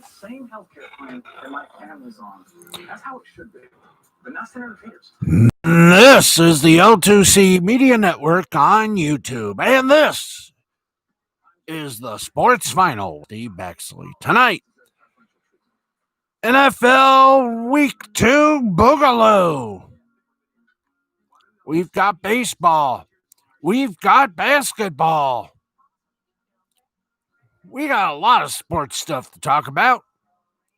same healthcare plan that my family's on. That's how it should be. Vanessa interferes. This is the L2C Media Network on YouTube, and this is the Sports Final. Steve Bexley. Tonight, NFL Week 2 Boogaloo. We've got baseball. We've got basketball. We got a lot of sports stuff to talk about,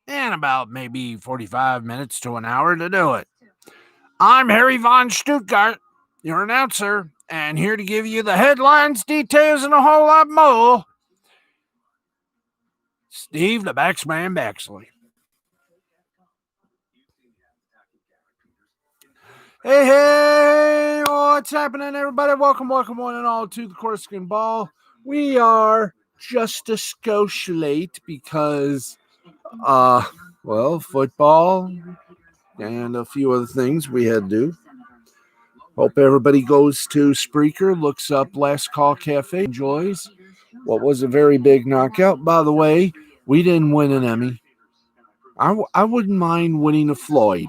and about maybe 45 minutes to an hour to do it. I'm Harry Von Stuttgart, your announcer, and here to give you the headlines, details, and a whole lot more. Steve the Baxman Baxley. Hey, what's happening, everybody? Welcome one and all to the Corsican Ball. We are just a skosh late because, football and a few other things we had to do. Hope everybody goes to Spreaker, looks up Last Call Cafe, enjoys what was a very big knockout. By the way, we didn't win an Emmy. I wouldn't mind winning a Floyd.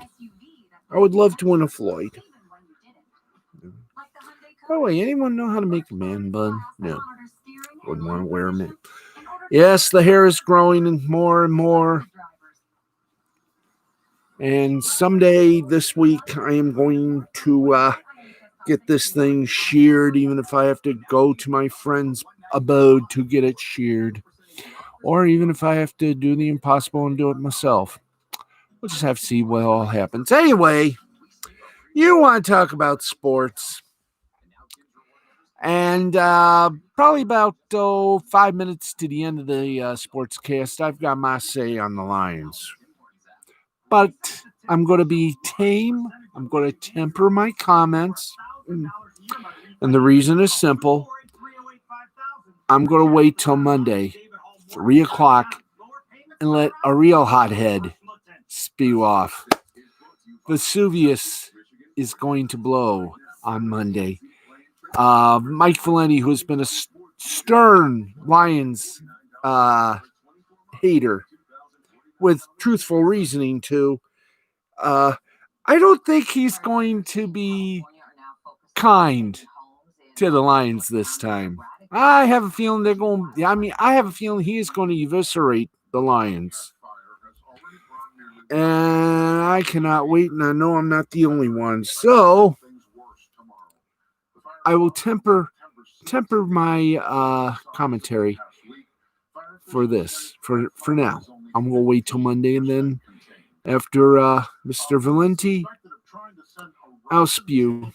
I would love to win a Floyd. By the way, anyone know how to make a man bun? No. Wouldn't want to wear a man. Yes, the hair is growing more and more. And someday this week, I am going to get this thing sheared, even if I have to go to my friend's abode to get it sheared. Or even if I have to do the impossible and do it myself. We'll just have to see what all happens. Anyway, you want to talk about sports. And probably about 5 minutes to the end of the sports cast, I've got my say on the Lions. But I'm going to be tame. I'm going to temper my comments. And the reason is simple. I'm going to wait till Monday, 3 o'clock, and let a real hothead spew off. Vesuvius is going to blow on Monday. Mike Valenti, who's been a stern Lions hater with truthful reasoning too, I don't think he's going to be kind to the Lions this time. I have a feeling I have a feeling he is going to eviscerate the Lions. And I cannot wait, and I know I'm not the only one. So I will temper my commentary for this for now. I'm going to wait till Monday, and then after Mr. Valenti, I'll spew.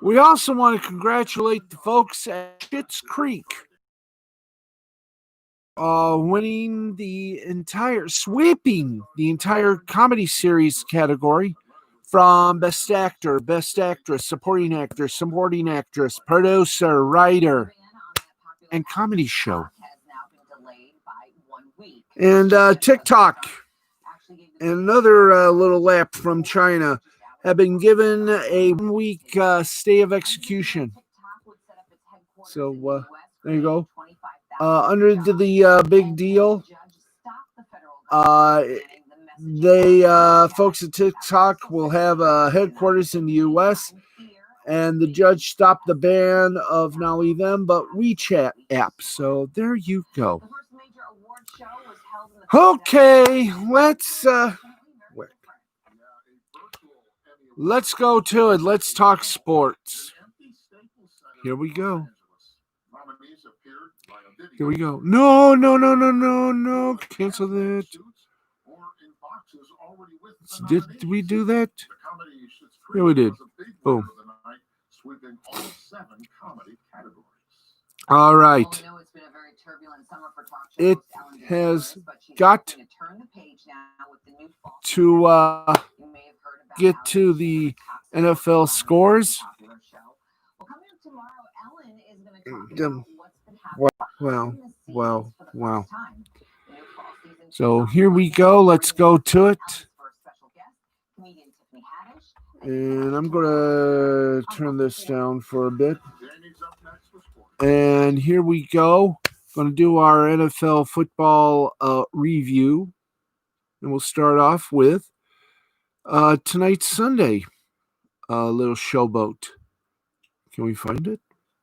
We also want to congratulate the folks at Schitt's Creek. Sweeping the entire comedy series category from Best Actor, Best Actress, Supporting Actress, Producer, Writer, and Comedy Show. And TikTok and another little lap from China have been given a 1-week stay of execution. So there you go. Under the big deal, folks at TikTok will have headquarters in the U.S., and the judge stopped the ban of not only them, but WeChat apps. So there you go. Okay, let's go to it. Let's talk sports. Here we go. No. Cancel that. Did we do that? Yeah, we did. Boom. All right. It has got to get to the NFL scores. Wow. So here we go. Let's go to it. And I'm going to turn this down for a bit. And here we go. Going to do our NFL football review. And we'll start off with tonight's Sunday. Little showboat. Can we find it?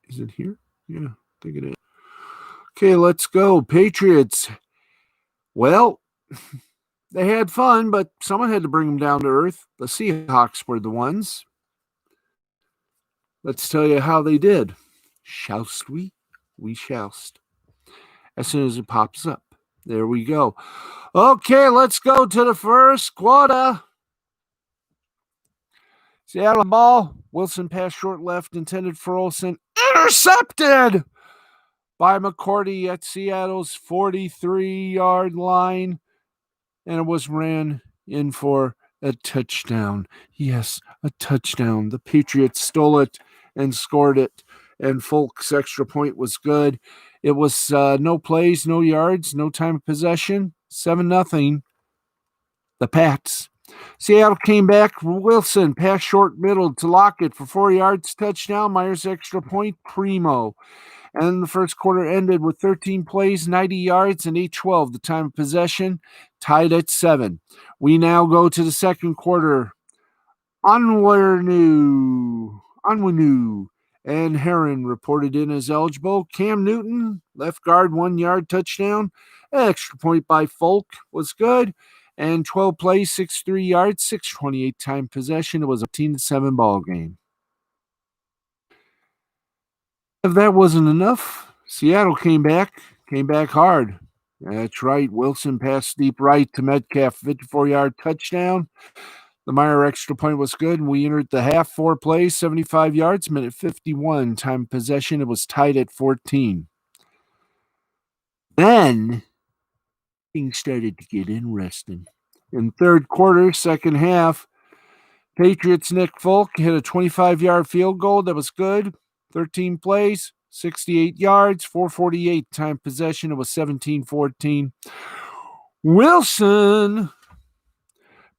Is it here? Yeah, I think it is. Okay, let's go. Patriots. Well, they had fun, but someone had to bring them down to earth. The Seahawks were the ones. Let's tell you how they did. Shoust we? We shoust. As soon as it pops up. There we go. Okay, let's go to the first quarter. Seattle ball. Wilson pass short left, intended for Olsen. Intercepted by McCourty at Seattle's 43-yard line. And it was ran in for a touchdown. Yes, a touchdown. The Patriots stole it and scored it. And Folk's extra point was good. It was no plays, no yards, no time of possession. 7-0. The Pats. Seattle came back. Wilson pass short middle to Lockett for 4 yards. Touchdown. Myers extra point. Primo. And the first quarter ended with 13 plays, 90 yards, and 8-12. The time of possession tied at 7. We now go to the second quarter. Onwenu and Heron reported in as eligible. Cam Newton, left guard, 1 yard touchdown. Extra point by Folk was good. And 12 plays, 63 yards, 6:28 time possession. It was a 13-7 ball game. If that wasn't enough, Seattle came back hard. That's right. Wilson passed deep right to Metcalf, 54-yard touchdown. The Meyer extra point was good, and we entered the half. 4 plays, 75 yards, minute 51. Time possession, it was tied at 14. Then things started to get interesting. In third quarter, second half, Patriots' Nick Folk hit a 25-yard field goal that was good. 13 plays, 68 yards, 4:48 time possession. It was 17-14. Wilson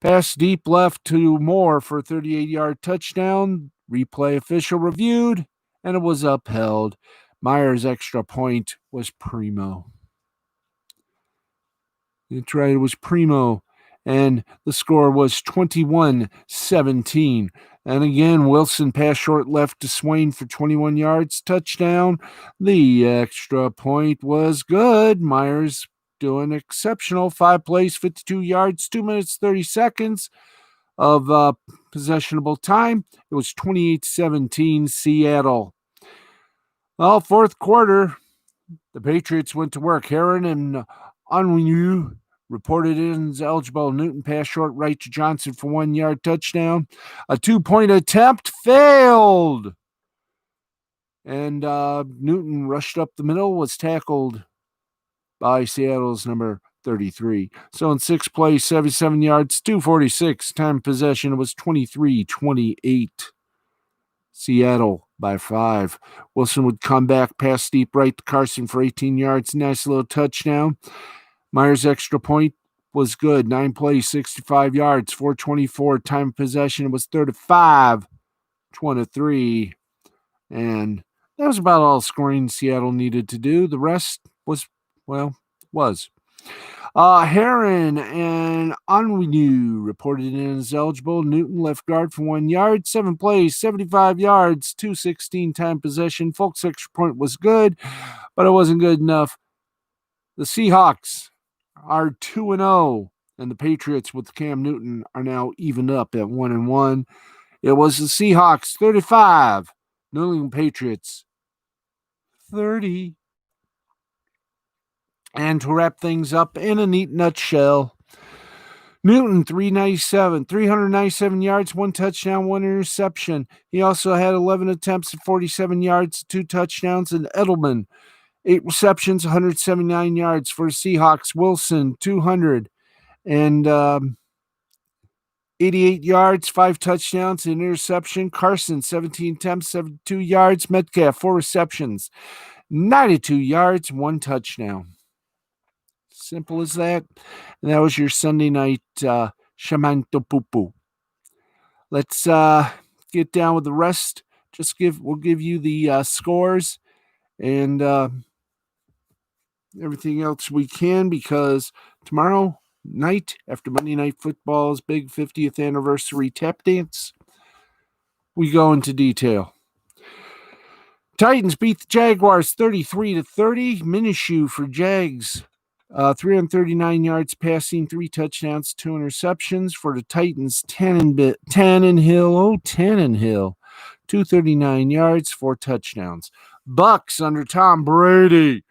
passed deep left to Moore for a 38-yard touchdown. Replay official reviewed, and it was upheld. Myers' extra point was primo. That's right, it was primo. And the score was 21-17. And again, Wilson passed short left to Swain for 21 yards, touchdown. The extra point was good. Myers doing exceptional. 5 plays, 52 yards, 2 minutes, 30 seconds of possessionable time. It was 28-17 Seattle. Well, fourth quarter, the Patriots went to work. Heron and Onwenu reported in as eligible. Newton passed short right to Johnson for 1 yard touchdown. A 2-point attempt failed. And Newton rushed up the middle, was tackled by Seattle's number 33. So in 6 plays, 77 yards, 2:46. Time possession was 23-28. Seattle by 5. Wilson would come back, pass deep right to Carson for 18 yards. Nice little touchdown. Myers' extra point was good. 9 plays, 65 yards, 4:24. Time of possession was 35-23. And that was about all scoring Seattle needed to do. The rest was. Heron and Onwenu reported in as eligible. Newton left guard for 1 yard. 7 plays, 75 yards, 2:16 time possession. Folk's extra point was good, but it wasn't good enough. The Seahawks are 2-0, and the Patriots with Cam Newton are now evened up at 1-1. It was the Seahawks 35, New England Patriots 30. And to wrap things up in a neat nutshell, Newton 397 yards, 1 touchdown, 1 interception. He also had 11 attempts at 47 yards, 2 touchdowns, and Edelman 8 receptions, 179 yards for the Seahawks. Wilson, 288 yards, 5 touchdowns, an interception. Carson, 17 attempts, 72 yards. Metcalf, 4 receptions, 92 yards, 1 touchdown. Simple as that. And that was your Sunday night Shamanto Pupu. Let's get down with the rest. We'll give you the scores. and everything else we can, because tomorrow night, after Monday Night Football's big 50th anniversary tap dance, we go into detail. Titans beat the Jaguars 33-30. Minshew for Jags. 339 yards passing, 3 touchdowns, 2 interceptions. For the Titans, Tannehill, 239 yards, 4 touchdowns. Bucks under Tom Brady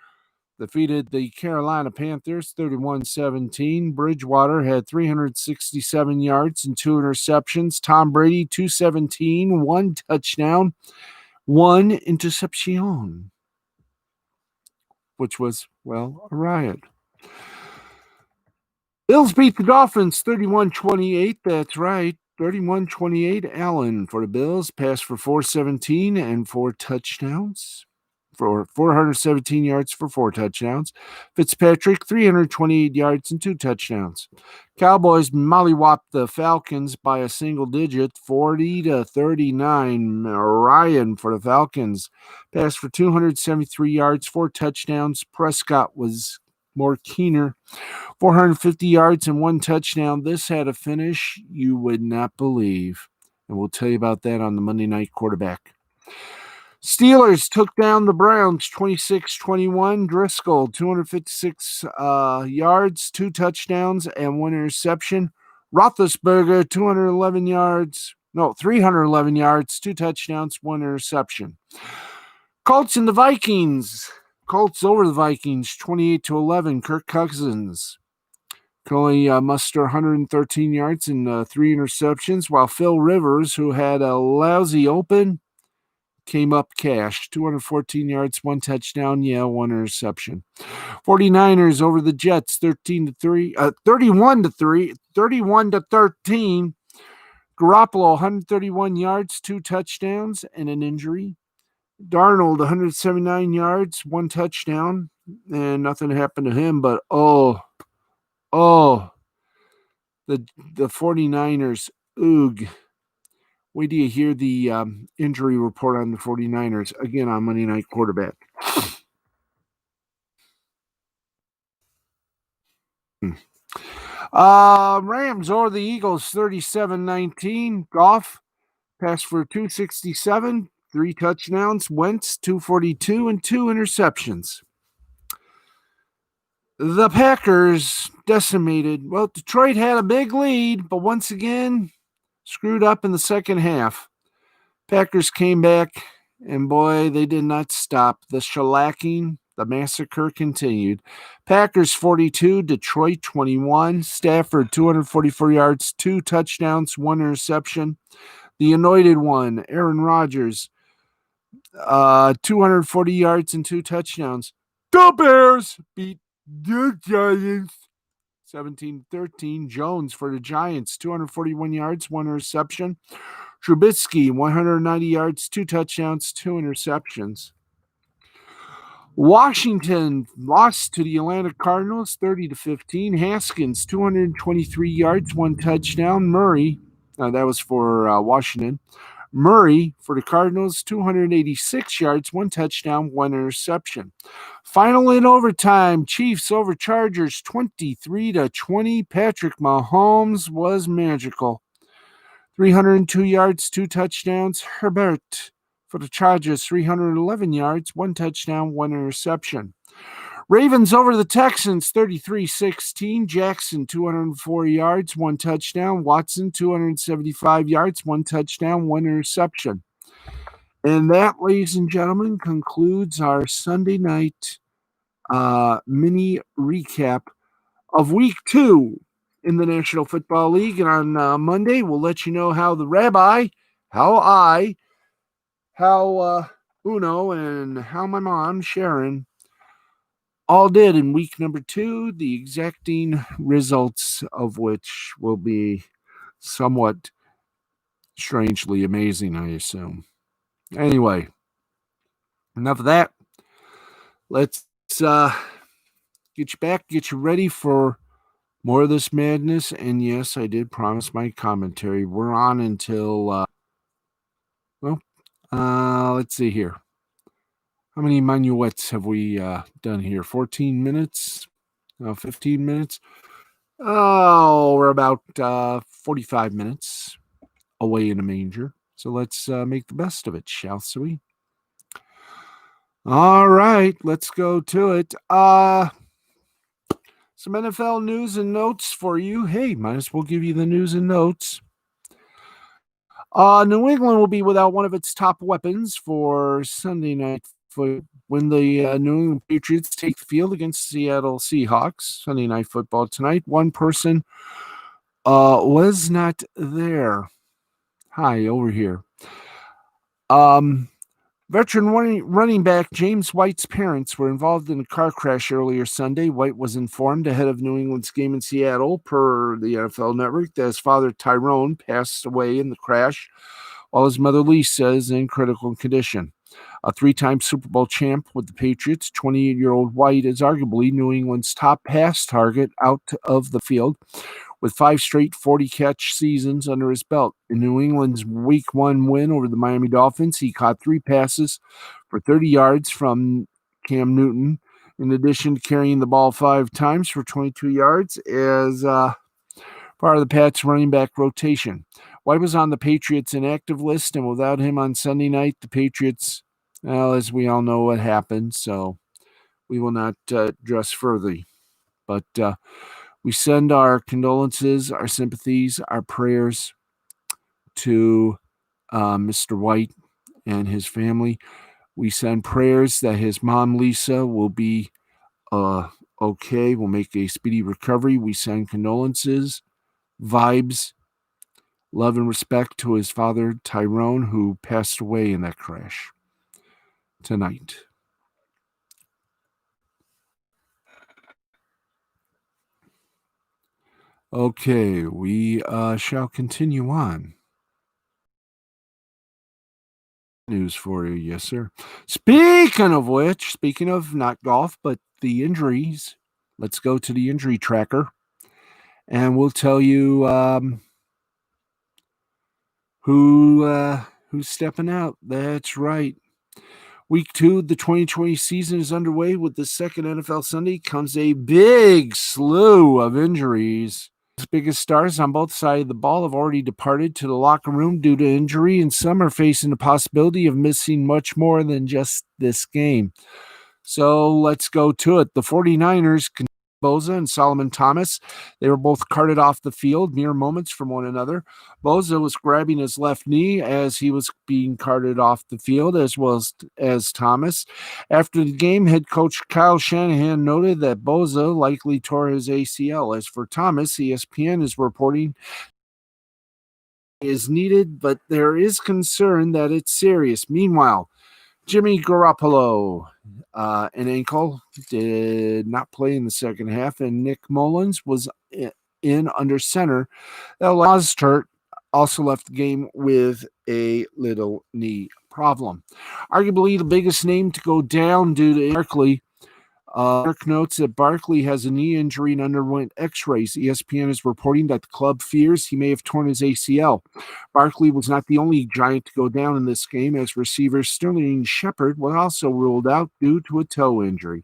defeated the Carolina Panthers 31-17. Bridgewater had 367 yards and 2 interceptions. Tom Brady, 217, 1 touchdown, 1 interception, which was, well, a riot. Bills beat the Dolphins 31-28. That's right, 31-28. Allen for the Bills passed for 417 and 4 touchdowns. For 417 yards for 4 touchdowns. Fitzpatrick, 328 yards and 2 touchdowns. Cowboys mollywopped the Falcons by a single digit, 40-39. Ryan for the Falcons passed for 273 yards, 4 touchdowns. Prescott was more keener, 450 yards and 1 touchdown. This had a finish you would not believe, and we'll tell you about that on the Monday Night Quarterback. Steelers took down the Browns 26-21. Driscoll, 256 yards, 2 touchdowns, and 1 interception. Roethlisberger, 311 yards, 2 touchdowns, 1 interception. Colts and the Vikings. Colts over the Vikings, 28-11. Kirk Cousins could only muster 113 yards and 3 interceptions, while Phil Rivers, who had a lousy open, came up cash, 214 yards, 1 touchdown, 1 interception. 49ers over the Jets, 31-13. Garoppolo, 131 yards, 2 touchdowns, and an injury. Darnold, 179 yards, 1 touchdown, and nothing happened to him, but the 49ers, oog. Wait till you hear the injury report on the 49ers, again on Monday Night Quarterback. Rams over the Eagles, 37-19. Goff passed for 267, 3 touchdowns. Wentz, 242, and 2 interceptions. The Packers decimated. Well, Detroit had a big lead, but once again, screwed up in the second half. Packers came back, and boy, they did not stop. The shellacking, the massacre continued. Packers 42, Detroit 21. Stafford 244 yards, 2 touchdowns, 1 interception. The anointed one, Aaron Rodgers, 240 yards and 2 touchdowns. The Bears beat the Giants 17-13. Jones for the Giants, 241 yards, 1 interception. Trubisky, 190 yards, 2 touchdowns, 2 interceptions. Washington lost to the Atlanta Cardinals 30-15. Haskins, 223 yards, 1 touchdown. Murray, that was for Washington. Murray for the Cardinals, 286 yards, 1 touchdown, 1 interception. Final in overtime, Chiefs over Chargers 23-20. Patrick Mahomes was magical. 302 yards, 2 touchdowns. Herbert for the Chargers, 311 yards, 1 touchdown, 1 interception. Ravens over the Texans, 33-16. Jackson, 204 yards, 1 touchdown. Watson, 275 yards, 1 touchdown, 1 interception. And that, ladies and gentlemen, concludes our Sunday night mini recap of Week 2 in the National Football League. And on Monday, we'll let you know how the Rabbi, how Uno, and how my mom, Sharon, all did in week number 2, the exacting results of which will be somewhat strangely amazing, I assume. Anyway, enough of that. Let's get you back, get you ready for more of this madness. And yes, I did promise my commentary. We're on until, let's see here. How many minuets have we done here? 14 minutes? 15 minutes? Oh, we're about 45 minutes away in a manger. So let's make the best of it, shall we? All right, let's go to it. Some NFL news and notes for you. Hey, might as well give you the news and notes. New England will be without one of its top weapons for Sunday night football when the New England Patriots take the field against Seattle Seahawks. Sunday night football tonight. One person was not there. Hi, over here. Veteran running back James White's parents were involved in a car crash earlier Sunday. White was informed ahead of New England's game in Seattle, per the NFL Network, that his father Tyrone passed away in the crash, while his mother Lisa is in critical condition. A three-time Super Bowl champ with the Patriots, 28-year-old White is arguably New England's top pass target out of the field, with 5 straight 40-catch seasons under his belt. In New England's Week 1 win over the Miami Dolphins, he caught 3 passes for 30 yards from Cam Newton, in addition to carrying the ball 5 times for 22 yards as part of the Pats running back rotation. White was on the Patriots inactive list, and without him on Sunday night, the Patriots, well, as we all know what happened, so we will not address further. But we send our condolences, our sympathies, our prayers to Mr. White and his family. We send prayers that his mom, Lisa, will be okay, will make a speedy recovery. We send condolences, vibes, love, and respect to his father, Tyrone, who passed away in that crash tonight. Okay, we shall continue on. News for you, yes, sir. Speaking of not golf, but the injuries, let's go to the injury tracker, and we'll tell you who's stepping out. That's right. Week 2 of the 2020 season is underway. With the second NFL Sunday comes a big slew of injuries. The biggest stars on both sides of the ball have already departed to the locker room due to injury, and some are facing the possibility of missing much more than just this game. So let's go to it. The 49ers, Bosa and Solomon Thomas, they were both carted off the field mere moments from one another. Bosa was grabbing his left knee as he was being carted off the field, as well as Thomas. After the game, head coach Kyle Shanahan noted that Bosa likely tore his ACL. As for Thomas, ESPN is reporting is needed, but there is concern that it's serious. Meanwhile, Jimmy Garoppolo, an ankle, did not play in the second half, and Nick Mullins was in under center. Mostert also left the game with a little knee problem. Arguably the biggest name to go down due to Barkley. Mark notes that Barkley has a knee injury and underwent x-rays. ESPN is reporting that the club fears he may have torn his ACL. Barkley was not the only Giant to go down in this game, as receiver Sterling Shepard was also ruled out due to a toe injury.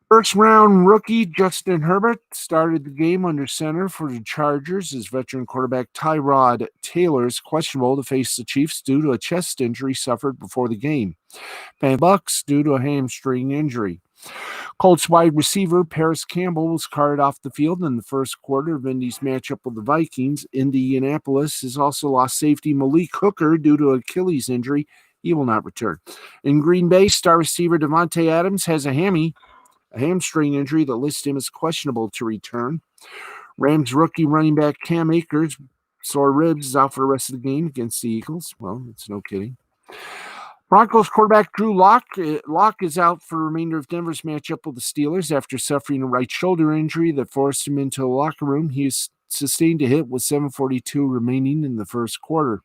First-round rookie Justin Herbert started the game under center for the Chargers, as veteran quarterback Tyrod Taylor is questionable to face the Chiefs due to a chest injury suffered before the game. Bucks due to a hamstring injury. Colts wide receiver Paris Campbell was carted off the field in the first quarter of Indy's matchup with the Vikings. Indianapolis has also lost safety Malik Hooker due to Achilles injury. He will not return. In Green Bay, star receiver Davante Adams has a hamstring injury that lists him as questionable to return. Rams rookie running back Cam Akers, sore ribs, is out for the rest of the game against the Eagles. Well, it's no kidding. Broncos quarterback Drew Lock is out for the remainder of Denver's matchup with the Steelers after suffering a right shoulder injury that forced him into the locker room. He sustained a hit with 7:42 remaining in the first quarter.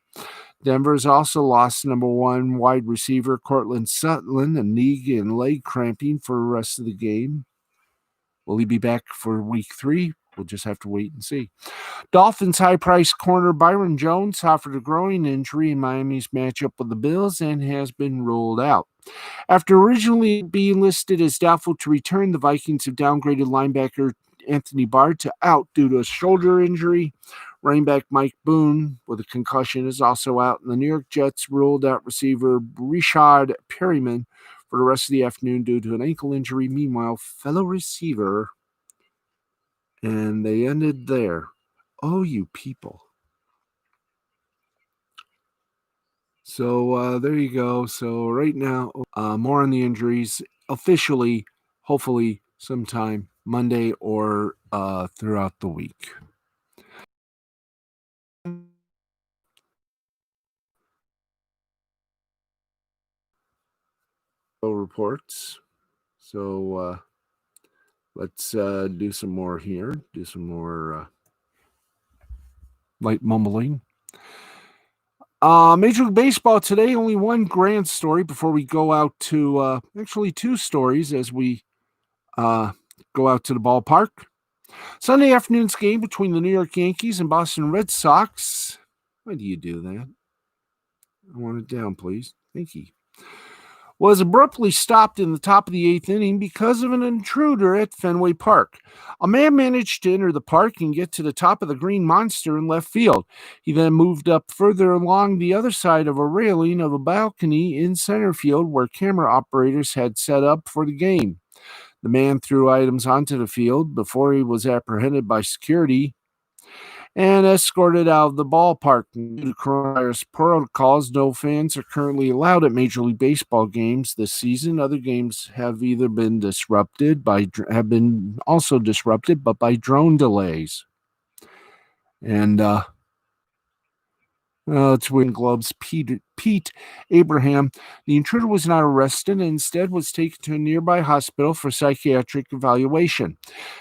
Denver has also lost number 1 wide receiver Cortland Sutton, a knee and leg cramping for the rest of the game. Will he be back for week 3? We'll just have to wait and see. Dolphins high-priced corner Byron Jones suffered a groin injury in Miami's matchup with the Bills and has been ruled out. After originally being listed as doubtful to return, the Vikings have downgraded linebacker Anthony Barr to out due to a shoulder injury. Running back Mike Boone with a concussion is also out, and the New York Jets ruled out receiver Richard Perryman for the rest of the afternoon due to an ankle injury. Meanwhile, fellow receiver, and they ended there. Oh, you people. So there you go. So right now, more on the injuries officially, hopefully sometime Monday or throughout the week. Reports. So let's do some more here. Do some more light mumbling. Major League Baseball today, only one grand story before we go out to actually two stories as we go out to the ballpark. Sunday afternoon's game between the New York Yankees and Boston Red Sox. Why do you do that? I want it down, please. Thank you. Was abruptly stopped in the top of the eighth inning because of an intruder at Fenway Park. A man managed to enter the park and get to the top of the green monster in left field. He then moved up further along the other side of a railing of a balcony in center field where camera operators had set up for the game. The man threw items onto the field before he was apprehended by security and escorted out of the ballpark. Due to coronavirus protocols, no fans are currently allowed at Major League Baseball games this season. Other games have either been disrupted but by drone delays. And it's Win Globe's Pete Abraham. The intruder was not arrested and instead was taken to a nearby hospital for psychiatric evaluation.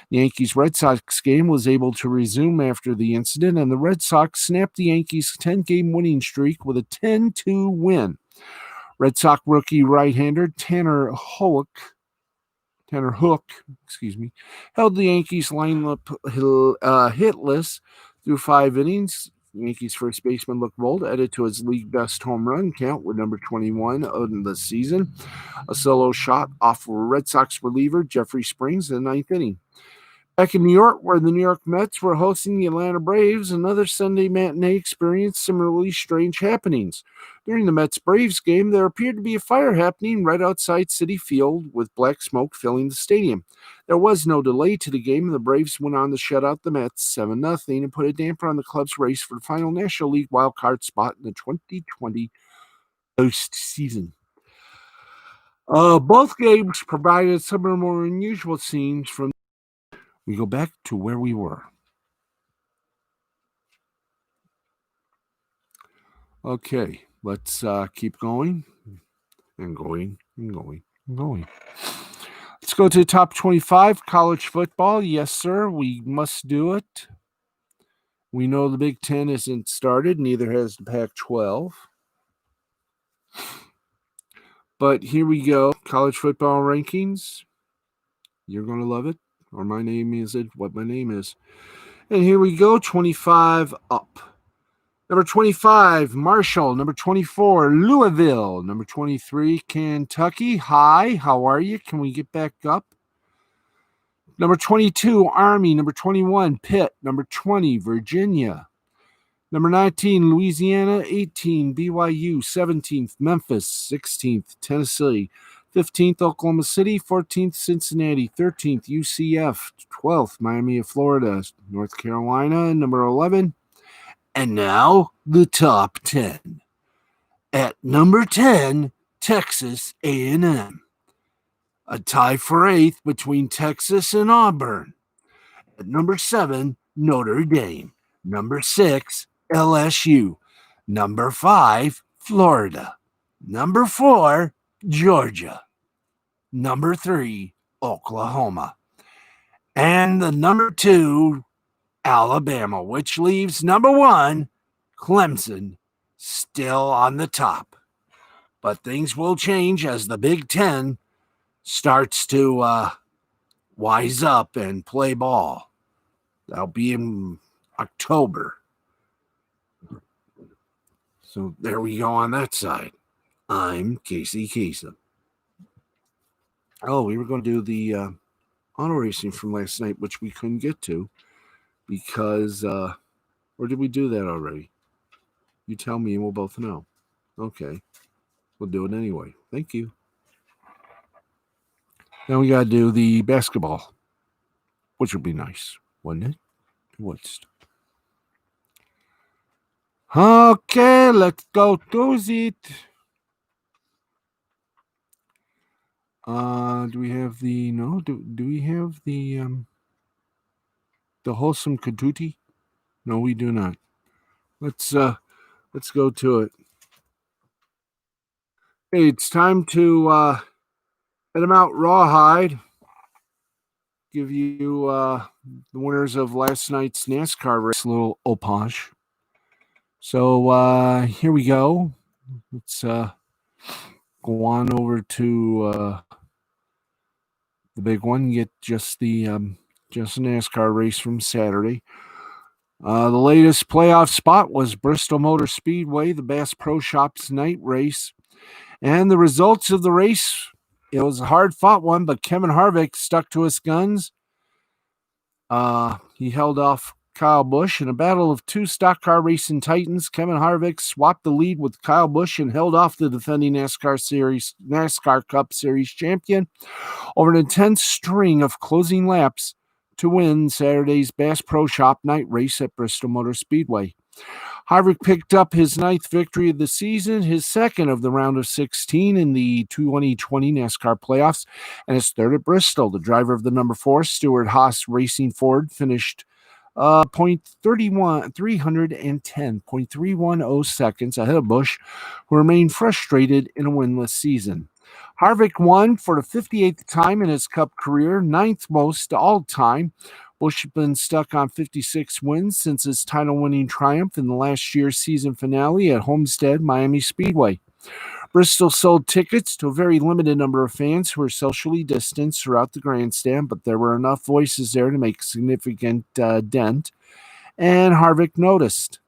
The Yankees-Red Sox game was able to resume after the incident, and the Red Sox snapped the Yankees' 10-game winning streak with a 10-2 win. Red Sox rookie right-hander Tanner Hook, held the Yankees lineup hitless through 5 innings. Yankees first baseman Luke Vogt added to his league best home run count with number 21 in the season. A solo shot off Red Sox reliever Jeffrey Springs in the 9th inning. Back in New York, where the New York Mets were hosting the Atlanta Braves, another Sunday matinee experienced similarly strange happenings. During the Mets-Braves game, there appeared to be a fire happening right outside Citi Field with black smoke filling the stadium. There was no delay to the game, and the Braves went on to shut out the Mets 7-0 and put a damper on the club's race for the final National League wildcard spot in the 2020 postseason. Both games provided some of the more unusual scenes from. We go back to where we were. Okay, let's keep going and going and going and going. Let's go to the top 25 college football. Yes, sir, we must do it. We know the Big Ten isn't started, neither has the Pac-12. But here we go. College football rankings. You're going to love it. Or my name is it, what my name is. And here we go, 25 up. Number 25, Marshall. Number 24, Louisville. Number 23, Kentucky. Hi, how are you? Can we get back up? Number 22, Army. Number 21, Pitt. Number 20, Virginia. Number 19, Louisiana. 18, BYU. 17th, Memphis. 16th, Tennessee. 15th, Oklahoma City. 14th, Cincinnati. 13th, UCF. 12th, Miami of Florida. North Carolina. Number 11. And now, the top 10. At number 10, Texas A&M. A tie for 8th between Texas and Auburn. At number 7, Notre Dame. Number 6, LSU. Number 5, Florida. Number 4, Georgia. Number 3, Oklahoma. And the number 2, Alabama, which leaves number 1, Clemson, still on the top. But things will change as the Big Ten starts to wise up and play ball. That'll be in October. So there we go on that side. I'm Casey Kasem. Oh, we were going to do the auto racing from last night, which we couldn't get to because, or did we do that already? You tell me and we'll both know. Okay. We'll do it anyway. Thank you. Now we got to do the basketball, which would be nice, wouldn't it? It would. Okay, let's go to it. Do we have the no? Do we have the wholesome Kaduti? No, we do not. Let's go to it. Hey, it's time to let them out rawhide. Give you the winners of last night's NASCAR race, a little homage. So here we go. Let's go on over to the big one. Get just the NASCAR race from Saturday. The latest playoff spot was Bristol Motor Speedway, the Bass Pro Shops night race. And the results of the race, it was a hard-fought one, but Kevin Harvick stuck to his guns. He held off Kyle Busch in a battle of two stock car racing titans. Kevin Harvick swapped the lead with Kyle Busch and held off the defending NASCAR Cup Series champion over an intense string of closing laps to win Saturday's Bass Pro Shop night race at Bristol Motor Speedway. Harvick picked up his ninth victory of the season, his second of the round of 16 in the 2020 NASCAR playoffs, and his third at Bristol. The driver of the number 4 Stewart-Haas Racing Ford finished 310.310 seconds ahead of Busch, who remained frustrated in a winless season. Harvick won for the 58th time in his Cup career, ninth most all time. Busch has been stuck on 56 wins since his title-winning triumph in the last year's season finale at Homestead Miami Speedway. Bristol sold tickets to a very limited number of fans who were socially distanced throughout the grandstand, but there were enough voices there to make a significant dent, and Harvick noticed.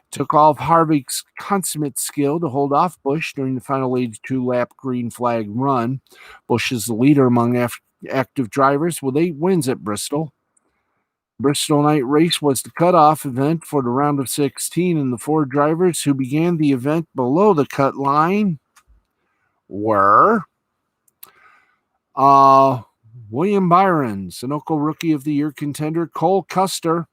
Took all of Harvick's consummate skill to hold off Busch during the final 82-lap green flag run. Busch is the leader among active drivers with 8 wins at Bristol. Bristol night race was the cutoff event for the round of 16, and the 4 drivers who began the event below the cut line were William Byron, Sunoco Rookie of the Year contender Cole Custer,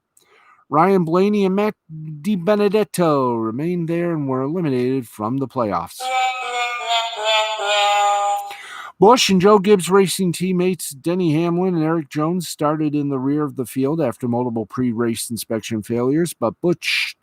Ryan Blaney, and Matt DiBenedetto remained there and were eliminated from the playoffs. Busch and Joe Gibbs Racing teammates Denny Hamlin and Eric Jones started in the rear of the field after multiple pre-race inspection failures, but Busch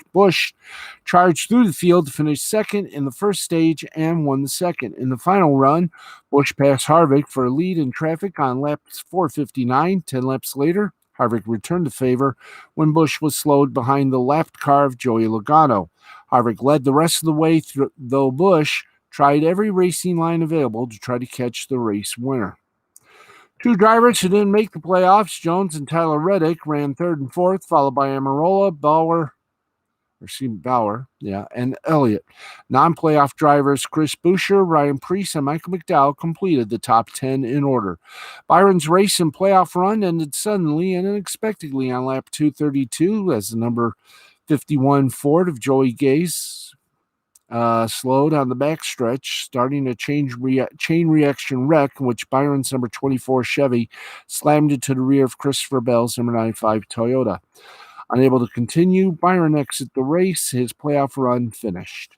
charged through the field to finish second in the first stage and won the second. In the final run, Busch passed Harvick for a lead in traffic on laps 459. 10 laps later, Harvick returned the favor when Busch was slowed behind the lapped car of Joey Logano. Harvick led the rest of the way, though Busch tried every racing line available to try to catch the race winner. 2 drivers who didn't make the playoffs, Jones and Tyler Reddick, ran 3rd and 4th, followed by Amarola, Bauer, and Elliott. Non-playoff drivers Chris Buescher, Ryan Preece, and Michael McDowell completed the top 10 in order. Byron's race and playoff run ended suddenly and unexpectedly on lap 232 as the number 51 Ford of Joey Gase slowed on the backstretch, starting a chain reaction wreck in which Byron's number 24 Chevy slammed into the rear of Christopher Bell's number 95 Toyota. Unable to continue, Byron exited the race. His playoff run finished.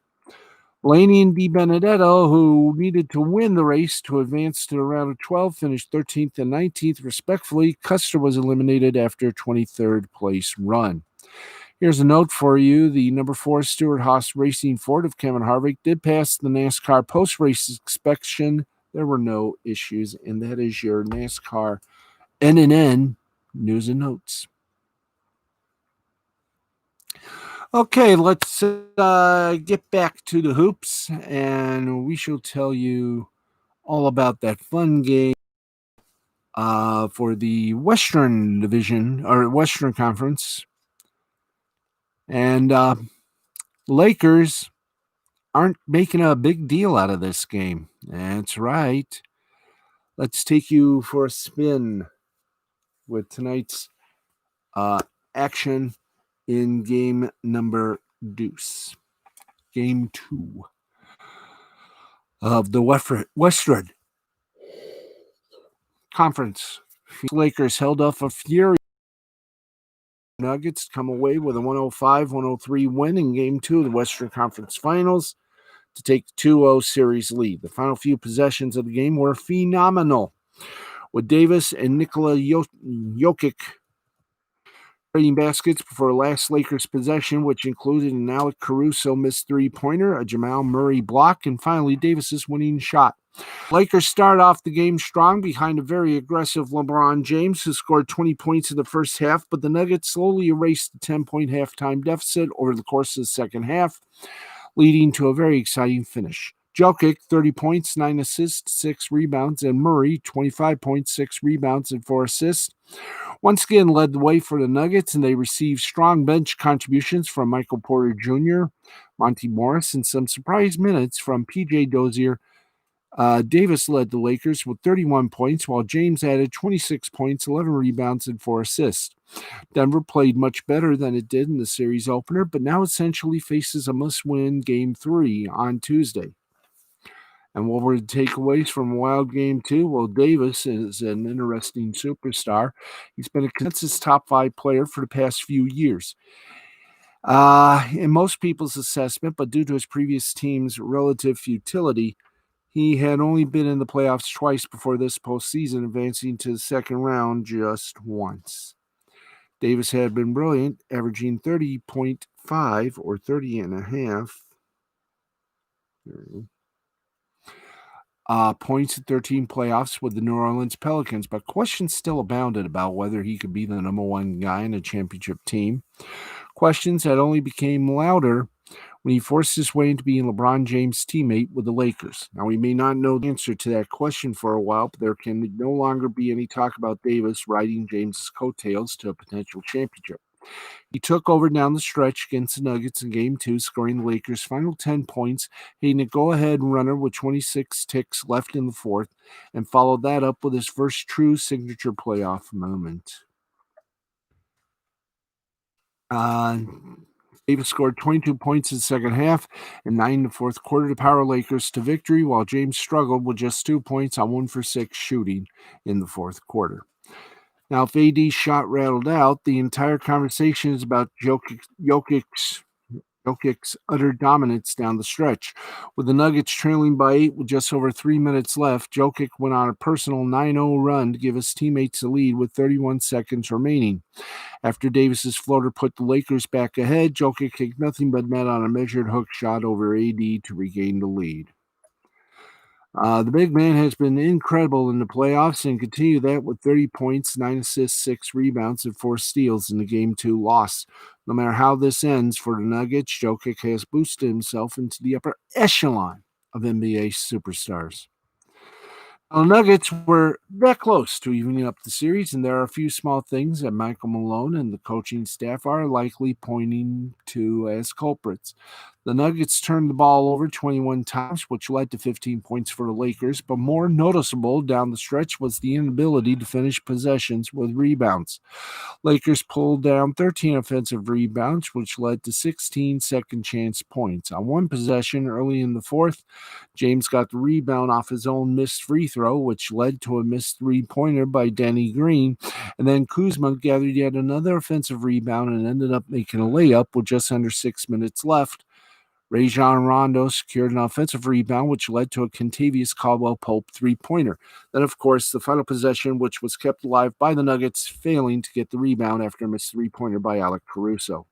Blaney and DiBenedetto, who needed to win the race to advance to the round of 12, finished 13th and 19th, respectively. Custer was eliminated after a 23rd place run. Here's a note for you. The number 4 Stewart-Haas Racing Ford of Kevin Harvick did pass the NASCAR post-race inspection. There were no issues, and that is your NASCAR NNN news and notes. Okay, let's get back to the hoops, and we shall tell you all about that fun game for the Western Division, or Western Conference. And Lakers aren't making a big deal out of this game. That's right. Let's take you for a spin with tonight's action in game number deuce. Game 2 of the Western Conference. Lakers held off a fury. Nuggets come away with a 105-103 win in Game 2 of the Western Conference Finals to take the 2-0 series lead. The final few possessions of the game were phenomenal, with Davis and Nikola Jokic trading baskets before last Lakers possession, which included an Alec Caruso missed three-pointer, a Jamal Murray block, and finally Davis's winning shot. Lakers start off the game strong behind a very aggressive LeBron James, who scored 20 points in the first half, but the Nuggets slowly erased the 10-point halftime deficit over the course of the second half, leading to a very exciting finish. Jokic, 30 points, 9 assists, 6 rebounds, and Murray, 25 points, 6 rebounds, and 4 assists, once again led the way for the Nuggets, and they received strong bench contributions from Michael Porter Jr., Monty Morris, and some surprise minutes from P.J. Dozier. Davis led the Lakers with 31 points, while James added 26 points, 11 rebounds, and 4 assists. Denver played much better than it did in the series opener, but now essentially faces a must-win Game 3 on Tuesday. And what were the takeaways from Wild Game 2? Well, Davis is an interesting superstar. He's been a consensus top 5 player for the past few years. In most people's assessment, but due to his previous team's relative futility, he had only been in the playoffs twice before this postseason, advancing to the second round just once. Davis had been brilliant, averaging 30.5 or 30 and a half points in 13 playoffs with the New Orleans Pelicans, but questions still abounded about whether he could be the number one guy in a championship team. Questions that only became louder when he forced his way into being LeBron James' teammate with the Lakers. Now, we may not know the answer to that question for a while, but there can no longer be any talk about Davis riding James' coattails to a potential championship. He took over down the stretch against the Nuggets in Game 2, scoring the Lakers' final 10 points, hitting a go-ahead runner with 26 ticks left in the fourth, and followed that up with his first true signature playoff moment. Davis scored 22 points in the second half and 9 in the fourth quarter to power Lakers to victory, while James struggled with just 2 points on 1 for 6 shooting in the fourth quarter. Now, if AD's shot rattled out, the entire conversation is about Jokic's utter dominance down the stretch. With the Nuggets trailing by 8 with just over 3 minutes left, Jokic went on a personal 9-0 run to give his teammates the lead with 31 seconds remaining. After Davis's floater put the Lakers back ahead, Jokic kicked nothing but net on a measured hook shot over AD to regain the lead. The big man has been incredible in the playoffs and continued that with 30 points, 9 assists, 6 rebounds, and 4 steals in the Game 2 loss. No matter how this ends for the Nuggets, Jokic has boosted himself into the upper echelon of NBA superstars. The Nuggets were that close to evening up the series, and there are a few small things that Michael Malone and the coaching staff are likely pointing to as culprits. The Nuggets turned the ball over 21 times, which led to 15 points for the Lakers, but more noticeable down the stretch was the inability to finish possessions with rebounds. Lakers pulled down 13 offensive rebounds, which led to 16 second chance points. On one possession early in the fourth, James got the rebound off his own missed free throw, which led to a missed three-pointer by Danny Green, and then Kuzma gathered yet another offensive rebound and ended up making a layup with just under 6 minutes left. Rajon Rondo secured an offensive rebound, which led to a Kentavious Caldwell-Pope three-pointer. Then, of course, the final possession, which was kept alive by the Nuggets, failing to get the rebound after a missed three-pointer by Alec Caruso.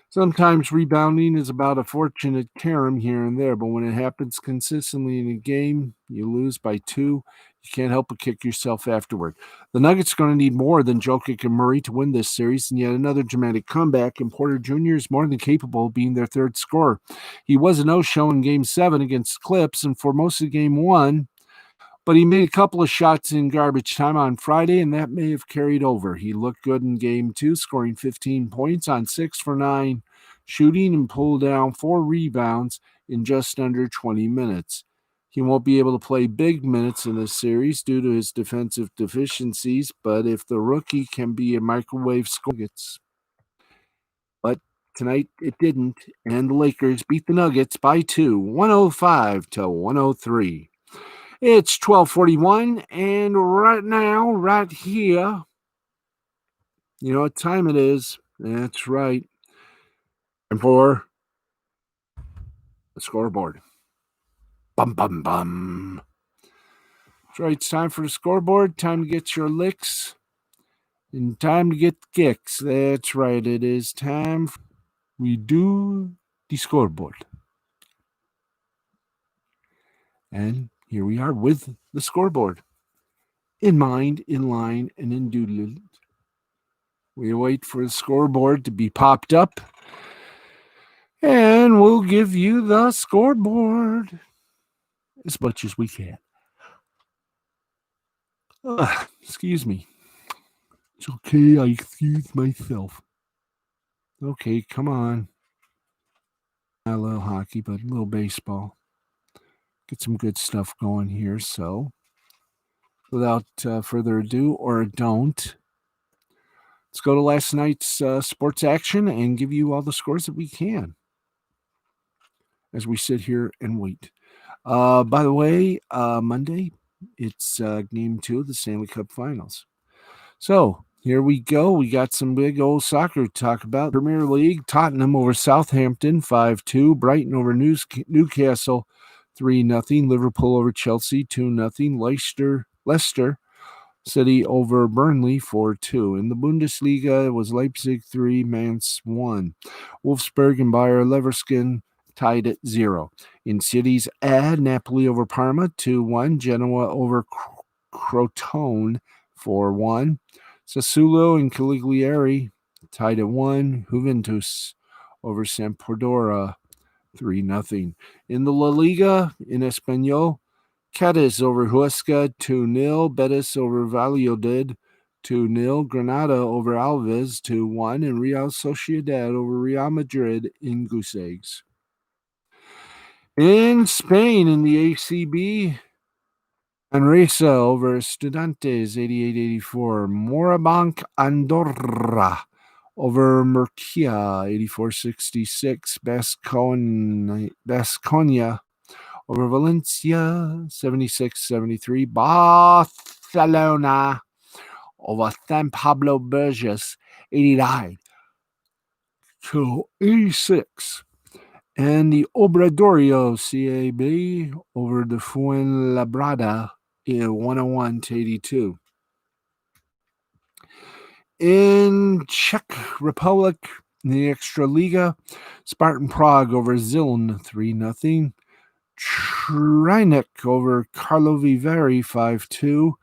Sometimes rebounding is about a fortunate carom here and there, but when it happens consistently in a game, you lose by 2. You can't help but kick yourself afterward. The Nuggets are going to need more than Jokic and Murray to win this series, and yet another dramatic comeback, and Porter Jr. is more than capable of being their third scorer. He was a no-show in Game 7 against the Clips, and for most of Game 1, but he made a couple of shots in garbage time on Friday, and that may have carried over. He looked good in Game 2, scoring 15 points on 6 for 9 shooting and pulled down 4 rebounds in just under 20 minutes. He won't be able to play big minutes in this series due to his defensive deficiencies, but if the rookie can be a microwave scorer, but tonight it didn't, and the Lakers beat the Nuggets by 2, 105 to 103. It's 12:41, and right now, right here, you know what time it is? That's right. And for the scoreboard. Bum, bum, bum. That's right. It's time for the scoreboard. Time to get your licks. And time to get kicks. That's right. It is time. We do the scoreboard. And here we are with the scoreboard. In mind, in line, and in doodle. We wait for the scoreboard to be popped up. And we'll give you the scoreboard as much as we can. Excuse me. It's okay, I excuse myself. Okay, come on. Not a little hockey, but a little baseball. Get some good stuff going here. So, without further ado, or don't, let's go to last night's sports action and give you all the scores that we can as we sit here and wait. By the way, Monday, it's game 2 of the Stanley Cup Finals. So here we go. We got some big old soccer to talk about. Premier League, Tottenham over Southampton, 5-2. Brighton over Newcastle, 3-0. Liverpool over Chelsea, 2-0. Leicester City over Burnley, 4-2. In the Bundesliga, it was Leipzig 3, Mainz 1. Wolfsburg and Bayer Leverkusen tied at 0. In Cities A, Napoli over Parma, 2-1. Genoa over Crotone, 4-1. Sassuolo and Cagliari tied at 1. Juventus over Sampdoria, 3-0. In the La Liga, in Español, Cadiz over Huesca, 2-0. Betis over Valladolid, 2-0. Granada over Alves, 2-1. And Real Sociedad over Real Madrid in Goose Eggs. In Spain, in the ACB, Manresa over Estudiantes, 88-84. Morabanc Andorra over Murcia, 84-66. Baskonia over Valencia, 76-73. Barcelona over San Pablo Burgos, 89-86. And the Obradorio CAB over the Fuenlabrada, 101-82. In Czech Republic, in the Extraliga, Spartan Prague over Ziln, 3-0. Trinek over Karlovy Vary, 5-2.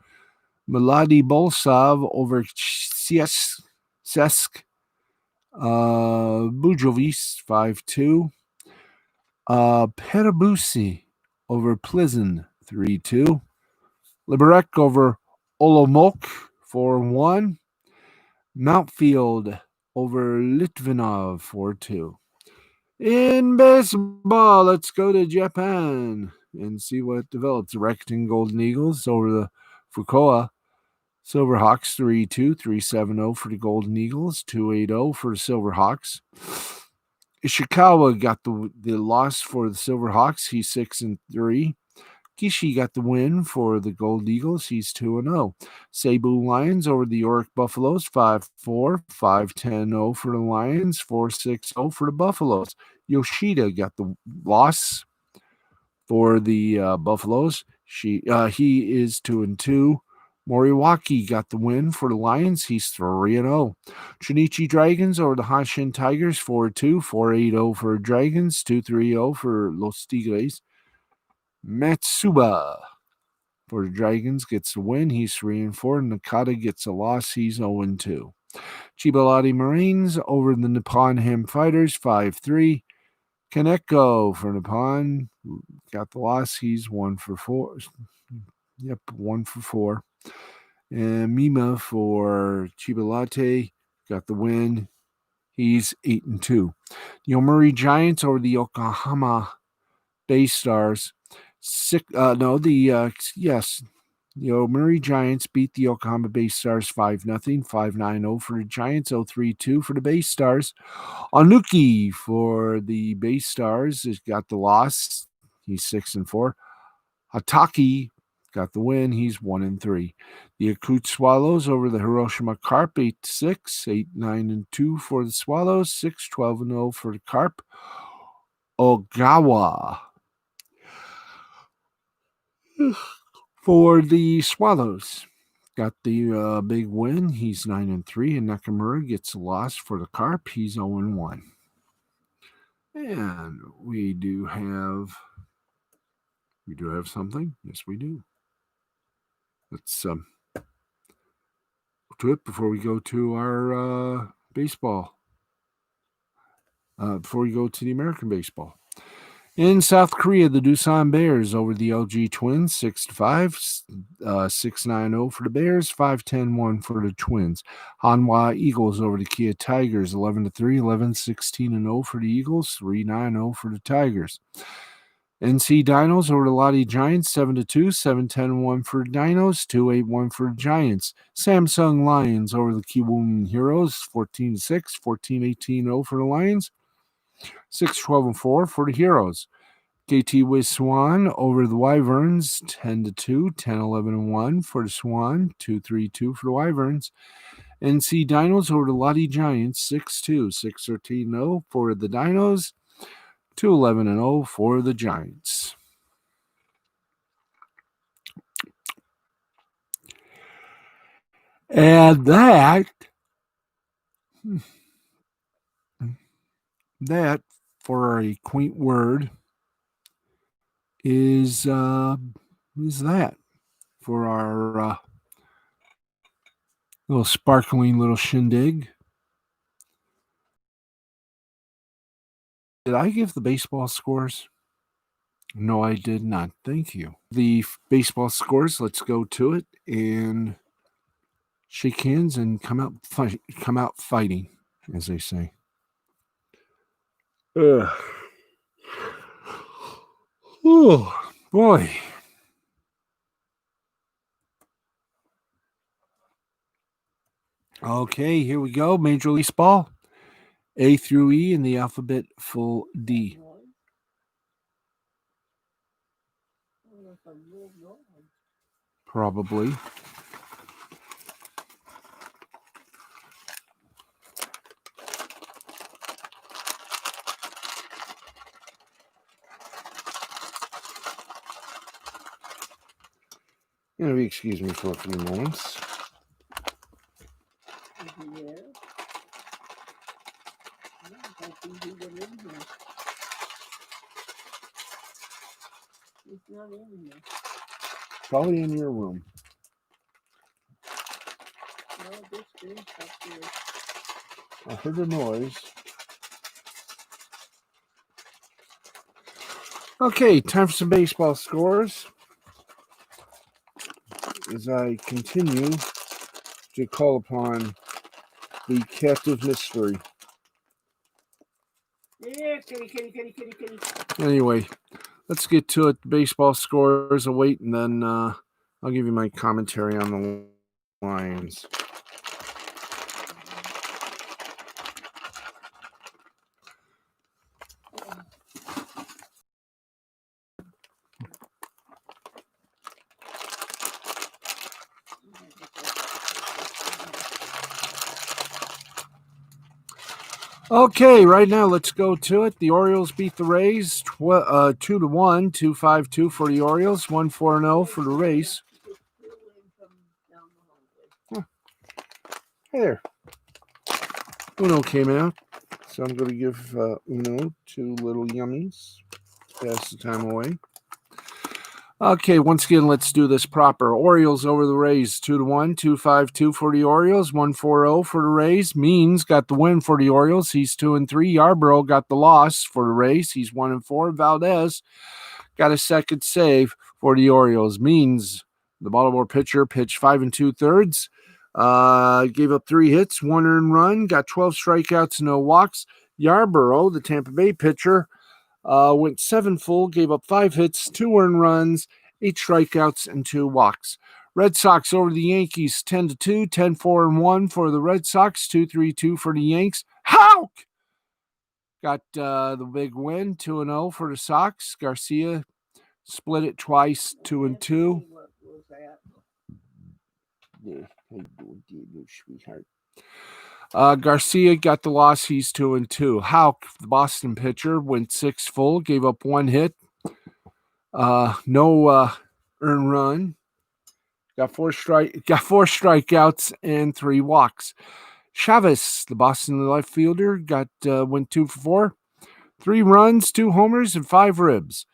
Mladi Bolsov over Ciesk Bujovic, 5-2. Perabusi over Plzeň, 3-2. Liberec over Olomouc, 4-1. Mountfield over Litvinov, 4-2. In baseball, let's go to Japan and see what develops. Rakuten Golden Eagles over the Fukuoka Silverhawks, 3-2, 3-7-0 for the Golden Eagles, 2-8-0 for the Silverhawks. Ishikawa got the loss for the Silverhawks. He's 6-3. Kishi got the win for the Gold Eagles. He's 2-0. Cebu Lions over the York Buffaloes, 5-4, 5-10-0 for the Lions, 4-6-0 for the Buffaloes. Yoshida got the loss for the Buffaloes. He is 2-2. Moriwaki got the win for the Lions. He's 3-0. Chunichi Dragons over the Hanshin Tigers, 4-2, 4-8-0 for Dragons, 2-3-0 for Los Tigres. Matsuba for the Dragons gets the win. He's 3-4. Nakata gets a loss. He's 0-2. Chibalati Marines over the Nippon Ham Fighters, 5-3. Kaneko for Nippon got the loss. He's 1-4. Yep, 1-4. And Mima for Chibalate got the win. He's 8-2. The Yomiuri Giants over the Yokohama Bay Stars, The Yomiuri Giants beat the Yokohama Bay Stars 5-0, 5-9-0 for the Giants, 0-3-2 for the Bay Stars. Anuki for the Bay Stars has got the loss. He's 6-4. Hataki got the win. He's 1-3. The Akut Swallows over the Hiroshima Carp 8-6, 8-9-2 for the Swallows, 6-12-0 for the Carp. Ogawa for the Swallows got the big win. He's 9-3, and Nakamura gets a loss for the Carp. He's 0-1. And we do have something. Yes, we do. Let's to it before we go to our baseball. Before we go to the American baseball. In South Korea, the Doosan Bears over the LG Twins, 6-5, 6-9-0 for the Bears, 5-10-1 for the Twins. Hanwha Eagles over the Kia Tigers, 11-3, 11-16-0 for the Eagles, 3-9-0 for the Tigers. NC Dinos over the Lottie Giants, 7-2, 7-10-1 for the Dinos, 2-8-1 for the Giants. Samsung Lions over the Kiwoom Heroes, 14-6, 14-18-0 for the Lions, 6-12-4 for the Heroes. KT with Swan over the Wyverns, 10-2, 10-11-1 for the Swan, 2-3-2 for the Wyverns. NC Dinos over the Lottie Giants, 6-2, 6-13-0 for the Dinos, 2-11-0 for the Giants. And that for a quaint word is that for our little sparkling little shindig. Did I give the baseball scores? No, I did not. Thank you. The baseball scores. Let's go to it and shake hands and come out fighting, as they say. Oh boy. Okay, here we go. Major League Baseball. A through E in the alphabet full D. Probably. Excuse me for a few moments. It's not in here. Probably in your room. No, this is up here. I heard a noise. Okay, time for some baseball scores. As I continue to call upon the captive mystery. Yeah, kitty. Anyway, let's get to it. The baseball scores await, and then I'll give you my commentary on the Lions. Okay, right now let's go to it. The Orioles beat the Rays 2-1, 2-5-2 for the Orioles, 1-4-0 for the Rays. Huh. Hey there. Uno came out, so I'm going to give Uno 2 little yummies. Pass the time away. Okay, once again, let's do this proper. Orioles over the Rays, 2-1, 2-5-2 for the Orioles, 1-4-0 for the Rays. Means got the win for the Orioles. He's 2-3. Yarbrough got the loss for the Rays. He's 1-4. Valdez got a second save for the Orioles. Means the Baltimore pitcher pitched 5 2/3. Gave up 3 hits, 1 earned run, got 12 strikeouts, no walks. Yarbrough, the Tampa Bay pitcher, Went 7 full, gave up 5 hits, 2 earned runs, 8 strikeouts, and 2 walks. Red Sox over the Yankees 10-2, 10-4-1 for the Red Sox, 2-3-2 for the Yanks. Houck got the big win, 2-0 for the Sox. Garcia split it twice, 2-2. Yeah, how you doing, Daniel, sweetheart? Garcia got the loss. He's 2-2. Houck, the Boston pitcher, went 6 full, gave up 1 hit, no earned run. Got four strikeouts and 3 walks. Chavez, the Boston left fielder, went 2 for 4, 3 runs, 2 homers, and 5 ribs.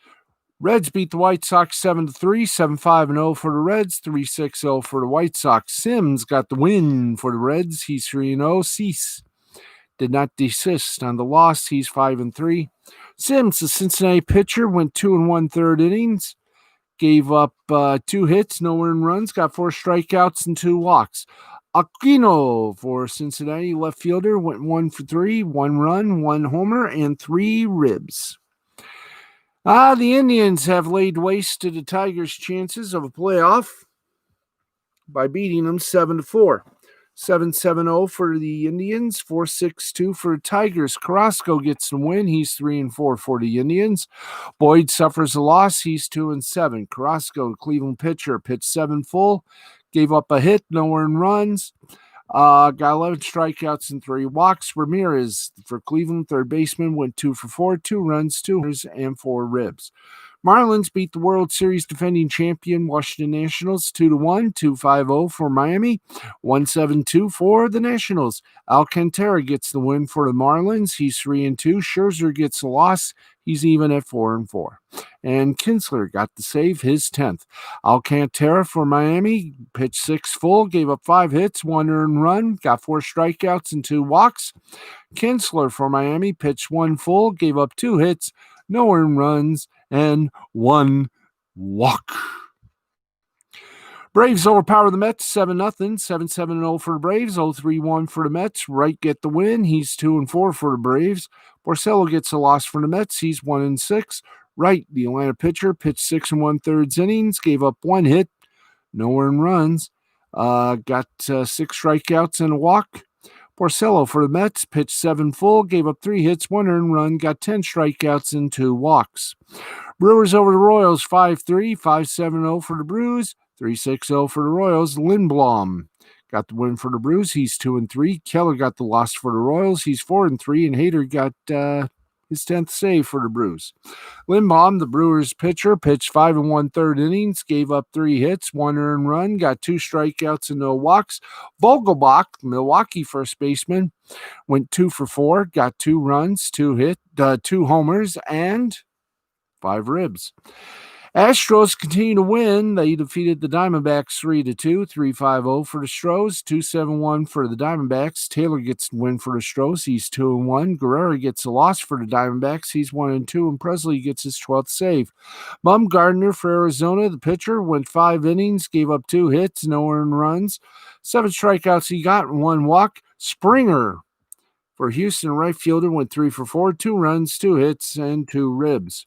Reds beat the White Sox 7-3, 7-5-0 for the Reds, 3-6-0 for the White Sox. Sims got the win for the Reds. He's 3-0. Cease did not desist on the loss. He's 5-3. Sims, the Cincinnati pitcher, went 2 1/3 innings, gave up 2 hits, no earned runs, got 4 strikeouts and 2 walks. Aquino for Cincinnati left fielder went 1 for 3, 1 run, 1 homer, and 3 ribs. The Indians have laid waste to the Tigers' chances of a playoff by beating them 7-4. 7-7-0 for the Indians, 4-6-2 for the Tigers. Carrasco gets the win. He's 3-4 for the Indians. Boyd suffers a loss. He's 2-7. Carrasco, the Cleveland pitcher, pitched 7 full, gave up a hit, no earned runs. Got 11 strikeouts and 3 walks. Ramirez for Cleveland, third baseman, went 2 for 4, 2 runs, 2 homers, and 4 ribs. Marlins beat the World Series defending champion Washington Nationals 2-1, 2-5-0 for Miami, 1-7-2 for the Nationals. Alcantara gets the win for the Marlins. He's 3-2. Scherzer gets the loss. He's even at 4-4. And Kinsler got to save his 10th. Alcantara for Miami pitched 6 full, gave up 5 hits, 1 earned run, got 4 strikeouts and 2 walks. Kinsler for Miami pitched 1 full, gave up 2 hits, no earned runs, and 1 walk. Braves overpower the Mets 7-0, 7-7-0 for the Braves, 0-3-1 for the Mets. Wright get the win. He's 2-4 for the Braves. Porcello gets a loss for the Mets. He's 1-6. Wright, the Atlanta pitcher, pitched 6 1/3 innings, gave up 1 hit, no earned runs, got 6 strikeouts and a walk. Porcello for the Mets pitched 7 full, gave up 3 hits, 1 earned run, got 10 strikeouts and 2 walks. Brewers over the Royals 5-3, 5-7-0 for the Brews, 3-6-0 for the Royals. Lindblom got the win for the Brews. He's 2-3. Keller got the loss for the Royals. He's 4-3, and Hader got his 10th save for the Brews. Lindblom, the Brewers pitcher, pitched 5 1/3 innings, gave up 3 hits, 1 earned run, got 2 strikeouts and no walks. Vogelbach, Milwaukee first baseman, went 2 for 4, got 2 runs, 2 homers, and 5 ribs. Astros continue to win. They defeated the Diamondbacks 3-2, 3-5-0 for the Stros, 2-7-1 for the Diamondbacks. Taylor gets the win for the Stros. He's 2-1. Guerrero gets a loss for the Diamondbacks. He's 1-2, and Presley gets his 12th save. Bumgarner for Arizona, the pitcher, went 5 innings, gave up 2 hits, no earned runs, 7 strikeouts he got, and 1 walk. Springer for Houston, right fielder, went 3 for 4, 2 runs, 2 hits, and 2 ribs.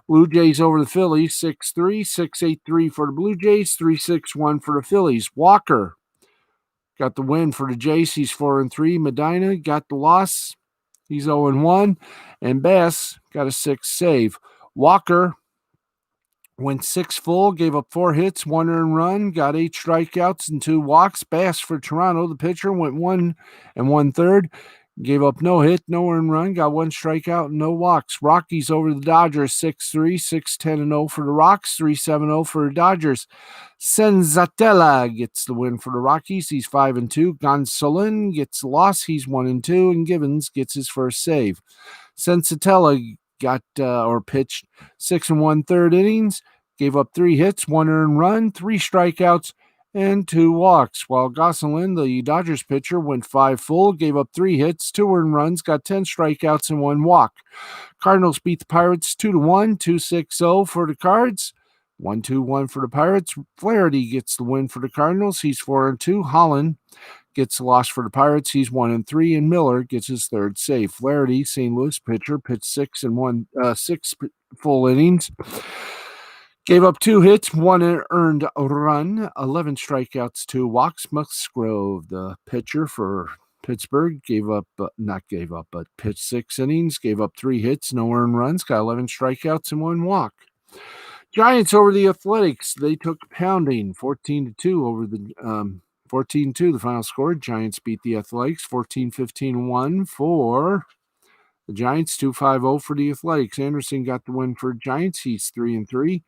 Blue Jays over the Phillies, 6-3, 6-8-3 for the Blue Jays, 3-6-1 for the Phillies. Walker got the win for the Jays. He's 4-3. Medina got the loss. He's 0-1. And Bass got a 6th save. Walker went 6 full, gave up 4 hits, 1 earned run, got 8 strikeouts and 2 walks. Bass for Toronto, the pitcher, went 1 1/3. Gave up no hit, no earned run, got 1 strikeout, and no walks. Rockies over the Dodgers, 6-3, 6-10-0 for the Rocks, 3-7-0 for the Dodgers. Senzatella gets the win for the Rockies. He's 5-2. Gonsolin gets the loss. He's 1-2, and Givens gets his first save. Senzatella pitched 6 1/3 innings, gave up 3 hits, 1 earned run, 3 strikeouts, and 2 walks, while Gosselin, the Dodgers pitcher, went 5 full, gave up 3 hits, 2 earned runs, got 10 strikeouts, and 1 walk. Cardinals beat the Pirates 2-1, 2-6-0 for the Cards, 1-2-1 for the Pirates. Flaherty gets the win for the Cardinals. He's 4-2. Holland gets the loss for the Pirates. He's 1-3, and Miller gets his third save. Flaherty, St. Louis pitcher, pitched 6 full innings. Gave up 2 hits, 1 earned run, 11 strikeouts, 2 walks. Musgrove, the pitcher for Pittsburgh, pitched 6 innings, gave up 3 hits, no earned runs, got 11 strikeouts and 1 walk. Giants over the Athletics. They took pounding, 14-2 over the 14-2 the final score. Giants beat the Athletics, 14-15-1 for the Giants, 2-5-0 for the Athletics. Anderson got the win for Giants. He's 3-3.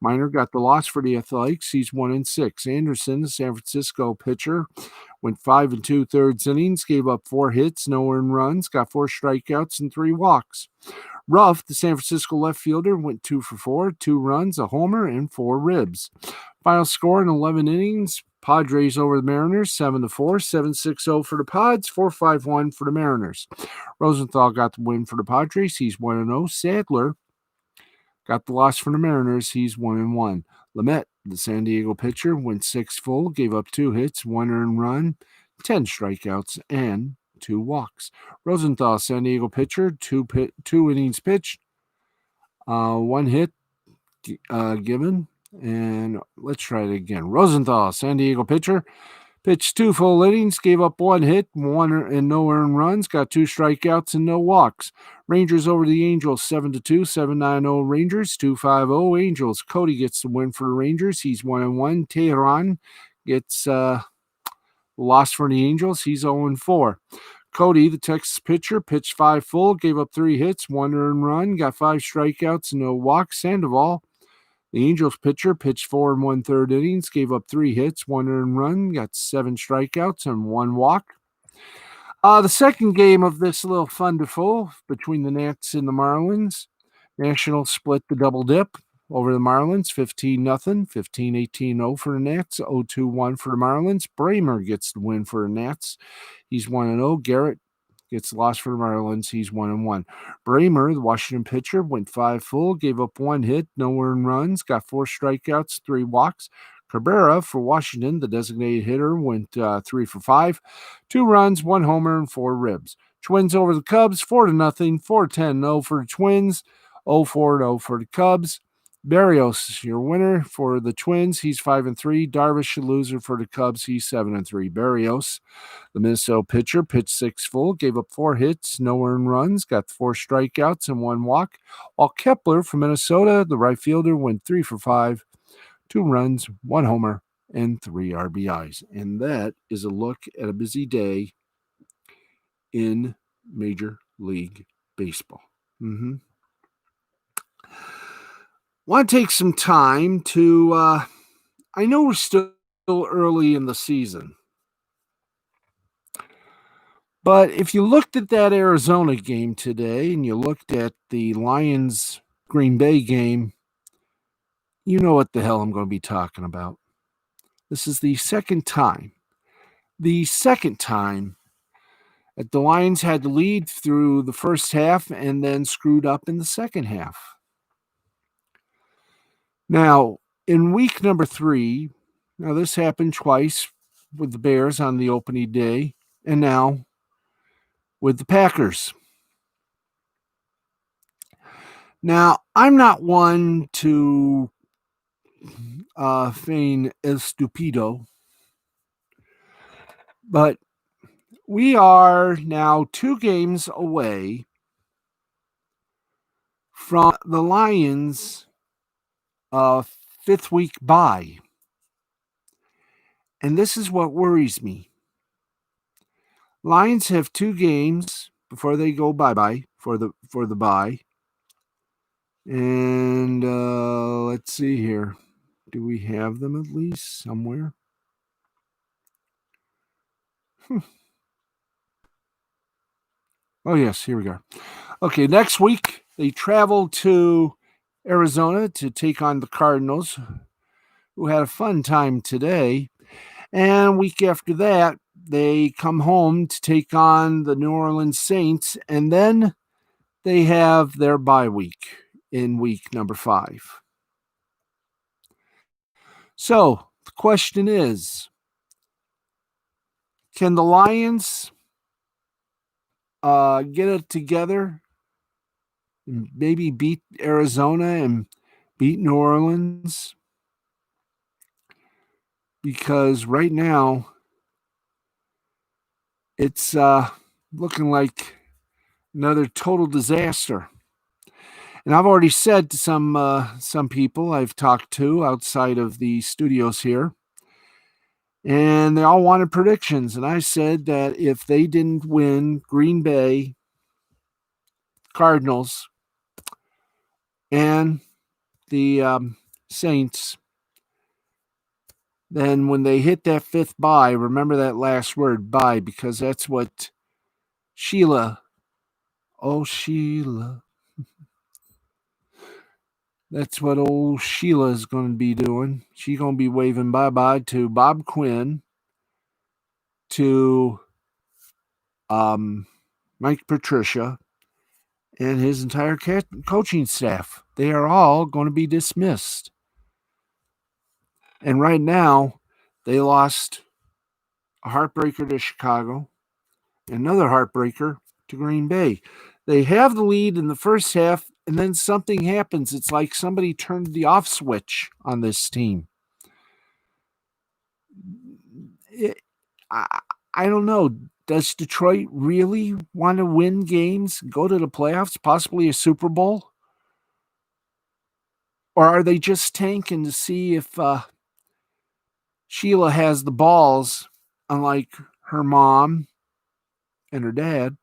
Minor got the loss for the Athletics. He's 1-6. Anderson, the San Francisco pitcher, went 5 2/3 innings, gave up 4 hits, no earned runs, got 4 strikeouts and 3 walks. Ruff, the San Francisco left fielder, went 2 for 4, 2 runs, a homer, and 4 ribs. Final score in 11 innings, Padres over the Mariners, 7-4, 7-6-0 for the Pods, 4-5-1 for the Mariners. Rosenthal got the win for the Padres. He's 1-0. Sadler got the loss for the Mariners. He's 1-1. Lamet, the San Diego pitcher, went 6 full, gave up 2 hits, 1 earned run, 10 strikeouts, and 2 walks. Rosenthal, San Diego pitcher, 2 innings pitched, 1 hit given. And let's try it again. Rosenthal, San Diego pitcher, pitched 2 full innings, gave up 1 hit, 1 and no earned runs, got 2 strikeouts and no walks. Rangers over the Angels, 7-2, 7-9-0 Rangers, 2-5-0 Angels. Cody gets the win for the Rangers. He's 1-1. Tehran gets loss for the Angels. He's 0-4. Cody, the Texas pitcher, pitched 5 full, gave up 3 hits, 1 earned run, got 5 strikeouts and no walks. Sandoval, the Angels pitcher, pitched 4 1/3 innings, gave up 3 hits, 1 earned run, got 7 strikeouts and 1 walk. The second game of this little fun-de-four between the Nats and the Marlins, Nationals split the double dip over the Marlins, 15-0, 15-18-0 for the Nats, 0-2-1 for the Marlins. Bramer gets the win for the Nats. He's 1-0. Garrett gets lost for the Marlins. He's 1-1. Bramer, the Washington pitcher, went 5 full, gave up 1 hit, no earned runs, got 4 strikeouts, 3 walks. Cabrera for Washington, the designated hitter, went 3 for 5, 2 runs, 1 homer, and 4 ribs. Twins over the Cubs, 4-0, 4-10-0 for the Twins, 0-4-0 for the Cubs. Berrios, your winner for the Twins. He's 5-3. Darvish, a loser for the Cubs. He's 7-3. Berrios, the Minnesota pitcher, pitched 6 full, gave up 4 hits, no earned runs, got 4 strikeouts and 1 walk. While Kepler from Minnesota, the right fielder, went 3 for 5, 2 runs, 1 homer, and 3 RBIs. And that is a look at a busy day in Major League Baseball. Want to take some time to, I know we're still early in the season, but if you looked at that Arizona game today and you looked at the Lions Green Bay game, you know what the hell I'm going to be talking about. This is the second time that the Lions had to lead through the first half and then screwed up in the second half. Now, in week number 3, now this happened twice with the Bears on the opening day, and now with the Packers. Now, I'm not one to feign estupido, but we are now 2 games away from the Lions' 5th week bye. And this is what worries me. Lions have 2 games before they go bye-bye for the bye. And let's see here. Do we have them at least somewhere? Oh, yes, here we go. Okay, next week they travel to Arizona to take on the Cardinals, who had a fun time today. And week after that, they come home to take on the New Orleans Saints, and then they have their bye week in week number 5. So the question is, Can the Lions get it together and maybe beat Arizona and beat New Orleans? Because right now it's looking like another total disaster. And I've already said to some people I've talked to outside of the studios here, and they all wanted predictions. And I said that if they didn't win Green Bay, Cardinals, and the Saints, then when they hit that fifth bye, remember that last word, bye, because that's what Sheila, oh Sheila, that's what old Sheila is going to be doing. She's going to be waving bye-bye to Bob Quinn, to Mike Patricia, and his entire coaching staff. They are all going to be dismissed. And right now, they lost a heartbreaker to Chicago, another heartbreaker to Green Bay. They have the lead in the first half, and then something happens. It's like somebody turned the off switch on this team. I don't know. Does Detroit really want to win games, go to the playoffs, possibly a Super Bowl? Or are they just tanking to see if Sheila has the balls, unlike her mom and her dad,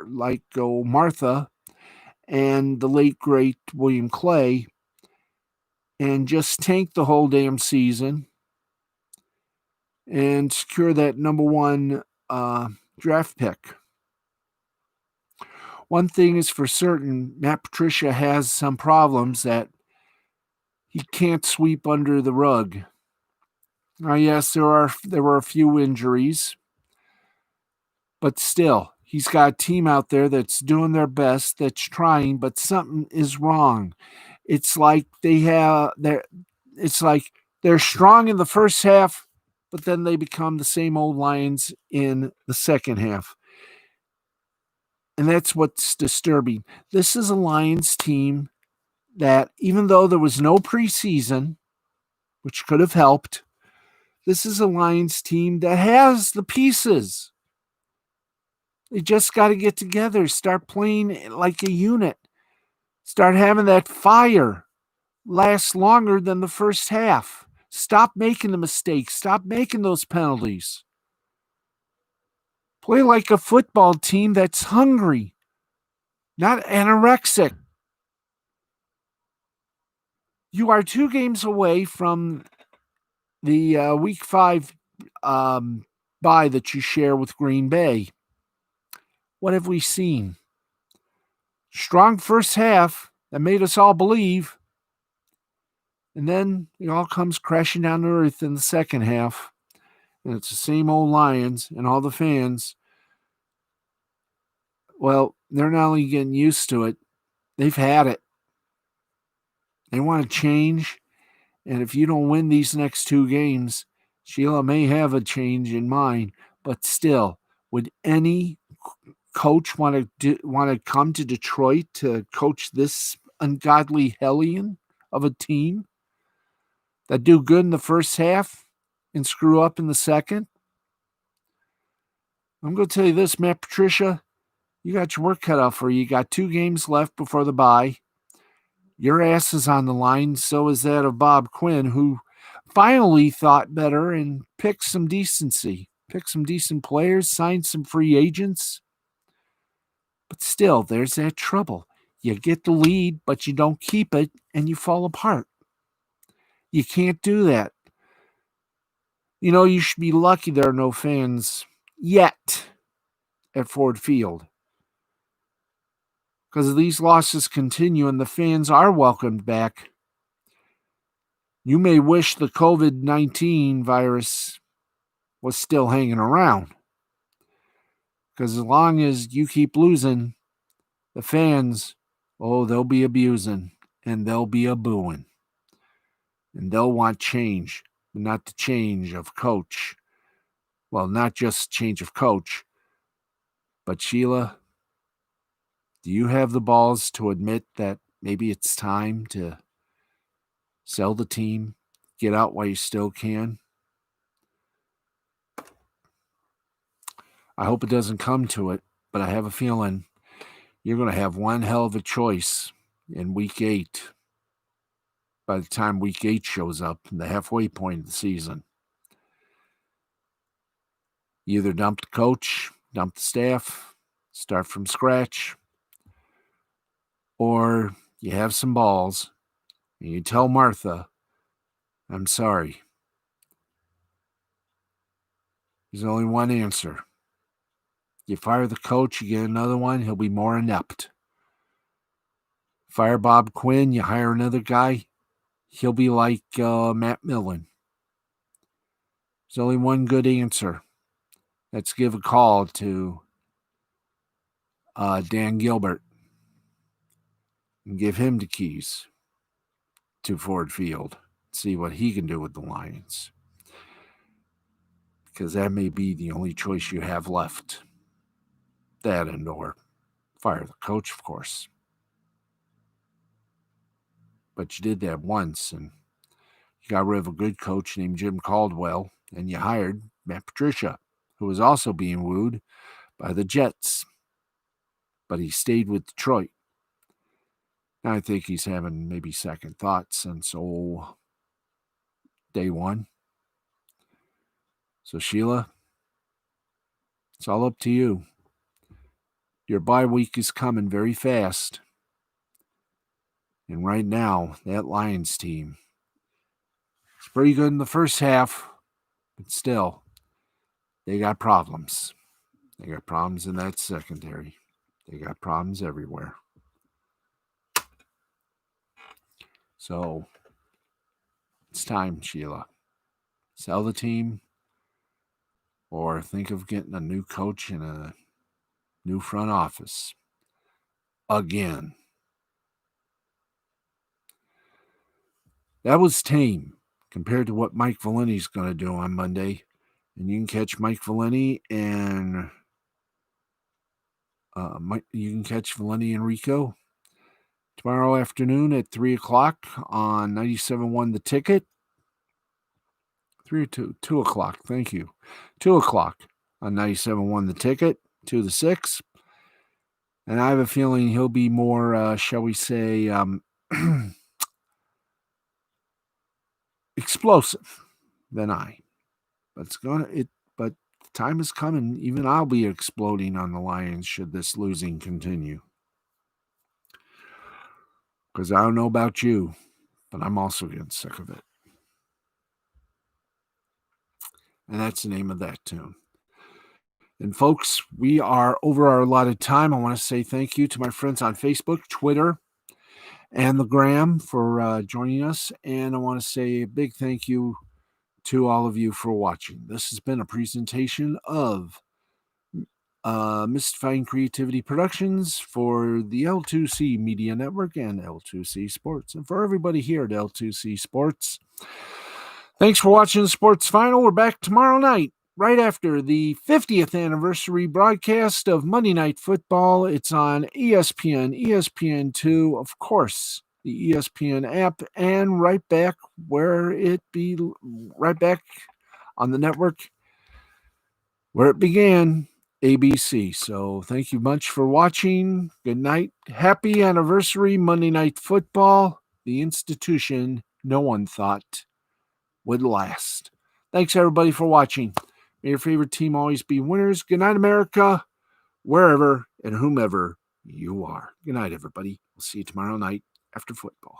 like Martha and the late, great William Clay, and just tank the whole damn season and secure that number one draft pick? One thing is for certain, Matt Patricia has some problems that he can't sweep under the rug. Now, yes, there were a few injuries, but still, he's got a team out there that's doing their best, that's trying, but something is wrong. It's like they're strong in the first half, but then they become the same old Lions in the second half. And that's what's disturbing. This is a Lions team that, even though there was no preseason, which could have helped, this is a Lions team that has the pieces. They just got to get together, start playing like a unit, start having that fire last longer than the first half. Stop making the mistakes. Stop making those penalties. Play like a football team that's hungry, not anorexic. You are 2 games away from the Week 5 bye that you share with Green Bay. What have we seen? Strong first half that made us all believe, and then it all comes crashing down to earth in the second half, and it's the same old Lions and all the fans. Well, they're not only getting used to it, they've had it. They want to change, and if you don't win these next 2 games, Sheila may have a change in mind, but still, would any coach want to come to Detroit to coach this ungodly hellion of a team that do good in the first half and screw up in the second? I'm going to tell you this, Matt Patricia, you got your work cut out for you. You got 2 games left before the bye. Your ass is on the line. So is that of Bob Quinn, who finally thought better and picked some decency, picked some decent players, signed some free agents. But still, there's that trouble. You get the lead, but you don't keep it, and you fall apart. You can't do that. You know, you should be lucky there are no fans yet at Ford Field. Because if these losses continue and the fans are welcomed back, you may wish the COVID-19 virus was still hanging around. Because as long as you keep losing, the fans, they'll be abusing and they'll be a booing. And they'll want change, but not the change of coach. Well, not just change of coach, but Sheila, do you have the balls to admit that maybe it's time to sell the team, get out while you still can? I hope it doesn't come to it, but I have a feeling you're going to have one hell of a choice in week 8 by the time week 8 shows up, the halfway point of the season. You either dump the coach, dump the staff, start from scratch, or you have some balls and you tell Martha, I'm sorry. There's only one answer. You fire the coach, you get another one, he'll be more inept. Fire Bob Quinn, you hire another guy, he'll be like Matt Millen. There's only one good answer. Let's give a call to Dan Gilbert and give him the keys to Ford Field. See what he can do with the Lions. Because that may be the only choice you have left. That and or fire the coach, of course. But you did that once, and you got rid of a good coach named Jim Caldwell, and you hired Matt Patricia, who was also being wooed by the Jets. But he stayed with Detroit. Now I think he's having maybe second thoughts since day one. So Sheila, it's all up to you. Your bye week is coming very fast. And right now, that Lions team is pretty good in the first half, but still, they got problems. They got problems in that secondary. They got problems everywhere. So, it's time, Sheila. Sell the team or think of getting a new coach and a new front office. Again. That was tame compared to what Mike Valenti's going to do on Monday. And you can catch Mike Valenti and Valenti and Rico tomorrow afternoon at 3 o'clock on 97.1 The Ticket. 3 or 2 o'clock, thank you. 2 o'clock on 97.1 The Ticket, 2 to 6. And I have a feeling he'll be more, shall we say, explosive than I. But but time is coming. Even I'll be exploding on the Lions should this losing continue. Because I don't know about you, but I'm also getting sick of it. And that's the name of that tune. And folks, we are over our allotted time. I want to say thank you to my friends on Facebook, Twitter, and the Gram for joining us. And I want to say a big thank you to all of you for watching. This has been a presentation of Mystifying Creativity Productions for the L2C Media Network and L2C Sports. And for everybody here at L2C Sports, thanks for watching the Sports Final. We're back tomorrow night, right after the 50th anniversary broadcast of Monday Night Football. It's on ESPN, ESPN2, of course, the ESPN app, and right back on the network where it began, ABC. So thank you much for watching. Good night. Happy anniversary, Monday Night Football, the institution no one thought would last. Thanks, everybody, for watching. May your favorite team always be winners. Good night, America, wherever and whomever you are. Good night, everybody. We'll see you tomorrow night after football.